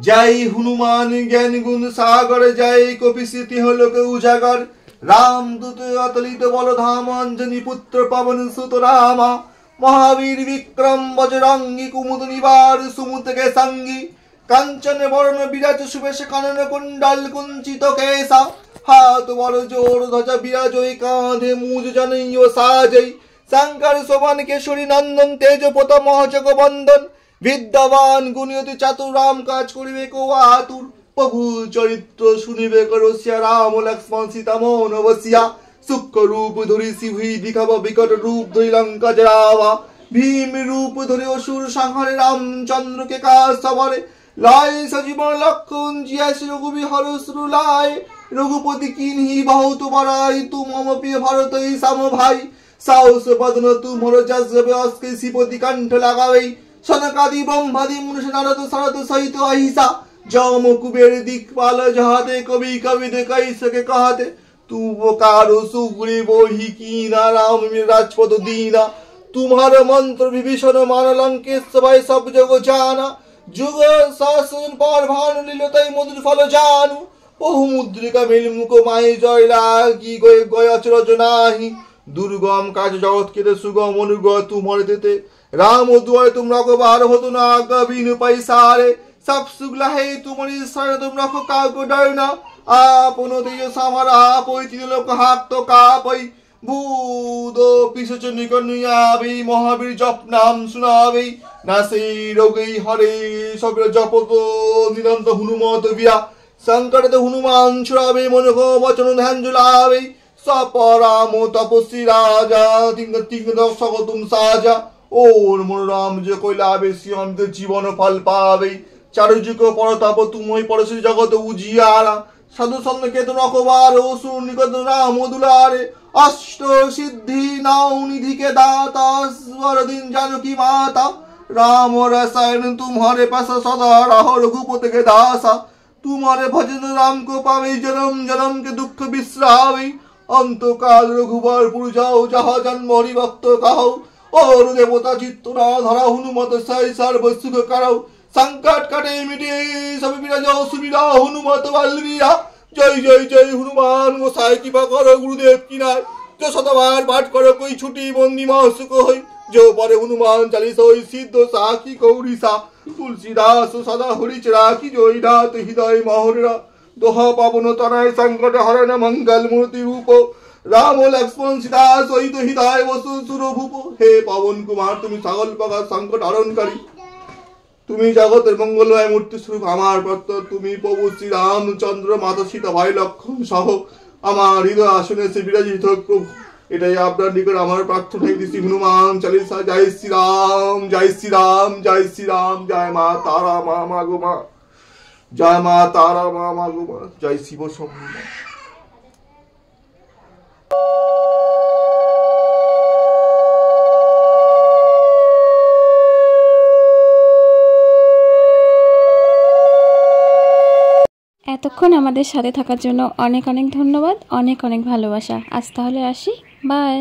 जय हनुमान ज्ञान गुण सागर जय कपि स्मृति लोक उजागर रामदूत अतुलित बलधाम अंजनी पुत्र पवन सुत रामा महावीर विक्रम बजरंगी कुमुद निवार सुमुत के संगी कांचन वर्ण विराज सुबेश कानन कुंडल कुंचित केसा हाथ वर जोर ध्वजा विराजय कांधे मूज जनैय साजय शंकर शोभन केशरी नंदन तेज प्रताप जगवंदन विद्यावान गुणियति चातुर राम काज करिबे को आतुर प्रभु चरित्र शुनिबे को रसिया राम लक्ष्मण सीता मोहन बसिया सूक्ष्म रूप धरि सिंही दिखाव विकट रूप धरि लंका जरावा भीम रूप धरि असुर संहारे रामचंद्र के काज सवारे लाय सजीवन लखन जियास रघुबीर सुर लाय रघुपति किन्ही बहुत बड़ाई तुम मम प्रिय भरत सम भाई साहस बदन तुमरो जस के सिपति कंठ लगावे सनकादि ब्रह्मादि मुनिष नारद सरद सहित अहिसा जम कुबेर दिक्पाल जहाते कवि कवि कही सके कहते तू कारो सुग्रीव ही कीना राम मेरे राजपद दीना तुम्हारे मंत्र विभीषण मान लंकेश सबाई सब जग जाना जुग शासन पर भानु लीलतै मधुर फल जानू बहु मुद्रिका मिल मुख माई जय लागी गए गय अचरज नाही दुर्गम काज जगत के सुगम अनुग्रह तुम्हारे देते राम दुआरे तुम रखवार हो तो ना कभी पैसारे सब सुगला है तुम्हारी शरण तुम रखो का को डरना आपनो दियो सामर आप होई तीन लोक हाथ तो कापई भूदो पिछच निकनुयाबी महावीर जप नाम सुनाबी नासे रोगी हरे सब जप को निरंतर हनुमत बिया संकट हनुमान छुड़ाबे मन को वचन ध्यान जुलाबे सपरामो तपस्वी राजा तिंग तिंग दर्शक तुम साजा ओर मन राम जे कोइलाबे श्याम ते जीवन फल पावे चारुजुग परताप तुमई परसी जगत उजियारा साधु संत केतन अखबार असुर निकट राम दुलारे अष्ट सिद्धि नाउ निधि के दाता स्वर दिन जानकी माता राम रसायन तुम्हारे पास सदा रहो रघुपति के दासा तुम्हारे भजन राम को पावे जन्म जन्म के दुख बिसरावे अंत काल रघुबर पुर जाओ जहाँ जन्म हरि भक्त कहो और देवता चित्त ना धरा हनुमत सही सर्व सुख करो संकट कटे मिटे सब विराजो सुविधा हनुमत बलवीरा जय जय जय हनुमान गोसाई कृपा करो गुरुदेव की नाय जो सतबार पाठ करो कोई छुट्टी बंदी मासुक होई जो परे हनुमान चालीसा होई सिद्ध साखी कौरीसा तुलसीदास सदा हरि चराकी जोई नाथ हृदय मोहरा दोहा पावन तनय संकट हरण मंगल मूर्ति रूप राम लक्ष्मण सीता सहित हृदय वसु सुरभूप हे पवन कुमार तुम सकल प्रकार संकट हरणकारी তুমি জগতের মঙ্গলময় মূর্তি স্বরূপ আমার ভক্ত তুমি প্রভু শ্রী রামচন্দ্র মাতা সীতা ভাই লক্ষ্মণ সহ আমার হৃদয় আসনে এসে বিরাজিত হোক এটাই আপনার নিকট আমার প্রার্থনা দিছি হনুমান চালিসা জয় শ্রী রাম জয় শ্রী রাম জয় শ্রী রাম জয় মা তারা মা মা গো মা জয় মা তারা মা মা গো মা জয় শিব শম্ভু এতক্ষণ আমাদের সাথে থাকার জন্য অনেক অনেক ধন্যবাদ, অনেক অনেক ভালোবাসা। আজ তাহলে আসি, বাই।